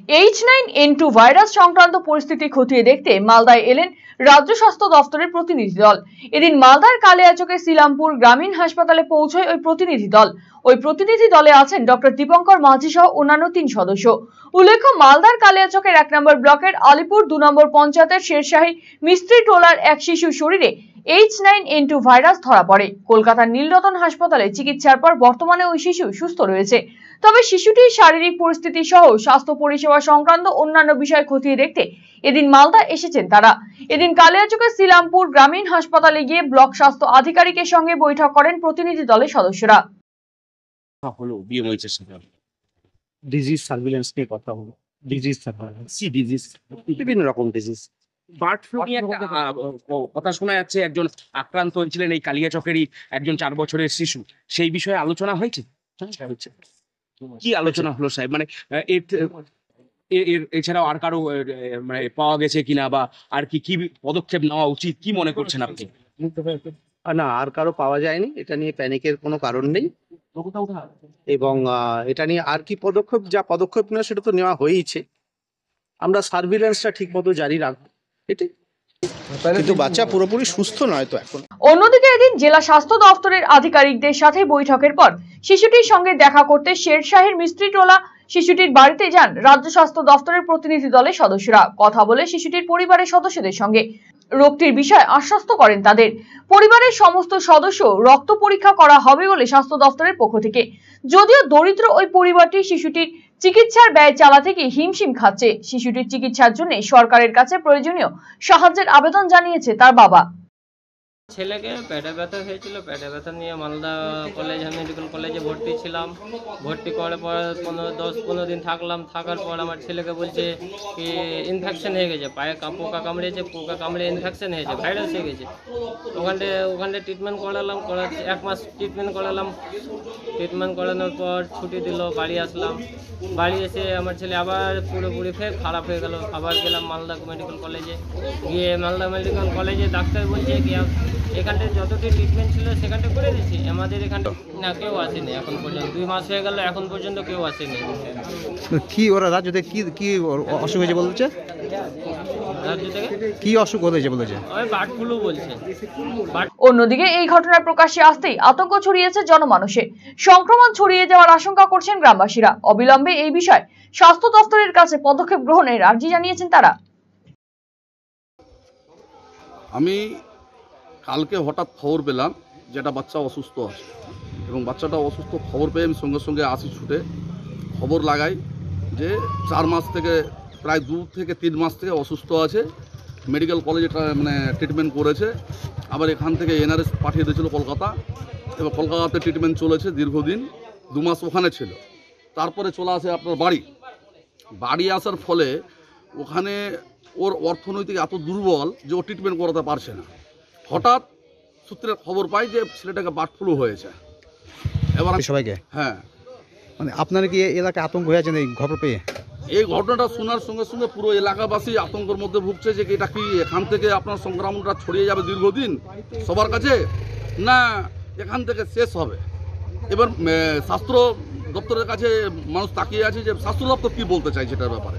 H9N2 virus সংক্রান্ত পরিস্থিতি খতিয়ে দেখতে মালদায় এলেন রাজ্য স্বাস্থ্য দফতরের প্রতিনিধি দল। এদিন মালদার কালিয়াচকের শ্রীরামপুর গ্রামীণ হাসপাতালে পৌঁছয় ওই প্রতিনিধি দল। ওই প্রতিনিধি দলে আছেন ডক্টর দীপঙ্কর মাঝি সহ অন্যান্য 3 সদস্য। উল্লেখ্য, মালদার কালিয়াচকের 1 নম্বর ব্লকের আলিপুর 2 নম্বর পঞ্চায়েতের শেরশাহী মিস্ত্রি টোলার এক শিশুর শরীরে H9N2 ভাইরাস ধরা পড়ে। কলকাতার নীলরতন হাসপাতালে চিকিৎসার পর বর্তমানে ওই শিশু সুস্থ রয়েছে। তবে শিশুটির শারীরিক পরিস্থিতি সহ স্বাস্থ্য পরিষেবা সংক্রান্ত অন্যান্য বিষয় খতিয়ে দেখতে এদিন মালদা এসেছেন তারা। এদিন কালিয়াচকের শ্রীরামপুর গ্রামীণ হাসপাতালে গিয়ে ব্লক স্বাস্থ্য আধিকারিকের সঙ্গে বৈঠক করেন প্রতিনিধি দলের সদস্যরা। ডিজিজ সার্ভিলেন্স নিয়ে কথা হলো। ডিজিজ সার্ভিলেন্স, ডিজিজ, বিভিন্ন রকম ডিজিজ। বার্ড ফ্লু নিয়ে একটা কথা শোনা যাচ্ছে, একজন আক্রান্ত হয়েছিলেন এই কালিয়াচকেরই একজন 4 বছরের শিশু, সেই বিষয়ে আলোচনা হয়েছে। কি আলোচনা হলো সাহেব? মানে এছাড়াও আর কারো মানে পাওয়া গেছে কিনা, বা আর কি কি পদক্ষেপ নেওয়া উচিত, কি মনে করছেন আপনি? না, আর কারো পাওয়া যায়নি, এটা নিয়ে প্যানিকের কোনো কারণ নেই। এবং এটা নিয়ে আর কি পদক্ষেপ নেওয়া সেটা তো নেওয়া হয়েইছে। আমরা সার্ভিলেন্সটা ঠিক মতো জারি রাখবো, এটাই। কিন্তু বাচ্চা পুরোপুরি সুস্থ নয় তো এখন। অন্যদিকে এদিন জেলা স্বাস্থ্য দফতরের আধিকারিকদের সাথে বৈঠকের পর শিশুটির সঙ্গে দেখা করতে শেরশাহীর মিস্ত্রি টোলা শিশুটির বাড়িতে যান রাজ্য স্বাস্থ্য দফতরের প্রতিনিধি দলের সদস্যরা। কথা বলে শিশুটির পরিবারের সদস্যদের সঙ্গে রোগটির বিষয়ে আশ্বস্ত করেন তাদের। পরিবারের সমস্ত সদস্য রক্ত পরীক্ষা করা হবে বলে স্বাস্থ্য দফতরের পক্ষ থেকে। যদিও দরিদ্র ওই পরিবারটি শিশুটির চিকিৎসার ব্যয় চালাতে গিয়ে হিমশিম খাচ্ছে। শিশুটির চিকিৎসার জন্য সরকারের কাছে প্রয়োজনীয় সাহায্যের আবেদন জানিয়েছে তার বাবা। ছেলেকে পেটে ব্যথা হয়েছিল, পেটে ব্যথা নিয়ে মালদা মেডিকেল কলেজে ভর্তি ছিলাম। ভর্তি করার পর 10-15 দিন থাকলাম। থাকার পর আমার ছেলেকে বলছে কি ইনফেকশন হয়ে গেছে, পায়ে পোকা কামড়িয়েছে, পোকা কামড়ে ইনফেকশন হয়েছে, ভাইরাস হয়ে গেছে। ওখানে ট্রিটমেন্ট করালাম, 1 মাস ট্রিটমেন্ট করালাম। ট্রিটমেন্ট করানোর পর ছুটি দিল, বাড়ি আসলাম। বাড়ি এসে আমার ছেলে আবার পুরোপুরি ফের খারাপ হয়ে গেল। আবার গেলাম মালদা মেডিকেল কলেজে। গিয়ে মালদা মেডিকেল কলেজে ডাক্তার বলছে কি এখানটায় যতটি ট্রিটমেন্ট ছিল সেখানটা করে দিচ্ছি, আমাদের এখানটা না কেউ আসেনি এখন পর্যন্ত। 2 মাস হয়ে গেল, এখন পর্যন্ত কেউ আসেনি। কি ওরা রাজ্যতে কি অসুখ হয়েছে বলছে? রাজ্য থেকে কি অসুখ হয়েছে বলেছে? ওই বার্ড ফ্লু বলছে। অন্যদিকে এই ঘটনার প্রকাশ্যে আসতেই আতঙ্ক ছড়িয়েছে জনমানুষে। সংক্রমণ ছড়িয়ে যাওয়ার আশঙ্কা করছেন গ্রামবাসীরা। অবিলম্বে এই বিষয়ে স্বাস্থ্য দফতরের কাছে পদক্ষেপ গ্রহণের আর্জি জানিয়েছেন তারা। আমি কালকে হঠাৎ খবর পেলাম যে একটা বাচ্চা অসুস্থ আছে, এবং বাচ্চাটা অসুস্থ খবর পেয়ে আমি সঙ্গে সঙ্গে আসি, ছুটে খবর লাগাই যে 4 মাস থেকে প্রায় 2 থেকে 3 মাস থেকে অসুস্থ আছে। মেডিকেল কলেজে মানে ট্রিটমেন্ট করেছে, আবার এখান থেকে NRS পাঠিয়ে দিয়েছিল কলকাতা, এবং কলকাতাতে ট্রিটমেন্ট চলেছে দীর্ঘদিন। 2 মাস ওখানে ছিল, তারপরে চলে আসে আপনার বাড়ি আসার ফলে ওখানে ওর অর্থনৈতিক এত দুর্বল যে ও ট্রিটমেন্ট করাতে পারছে না। হঠাৎ সূত্রে খবর পাই যে ছেলেটাকে বার্ড ফ্লু হয়েছে। এবার সবাইকে, হ্যাঁ, মানে আপনার কি এলাকায় আতঙ্ক হয়ে আছেন এই খবর পেয়ে? এই ঘটনাটা শোনার সঙ্গে সঙ্গে পুরো এলাকাবাসী আতঙ্কের মধ্যে ভুগছে যে এটা কি এখান থেকে আপনার সংক্রমণটা ছড়িয়ে যাবে দীর্ঘদিন সবার কাছে, না এখান থেকে শেষ হবে। এবার স্বাস্থ্য দপ্তরের কাছে মানুষ তাকিয়ে আছে যে স্বাস্থ্য দপ্তর কী বলতে চাইছে এটার ব্যাপারে।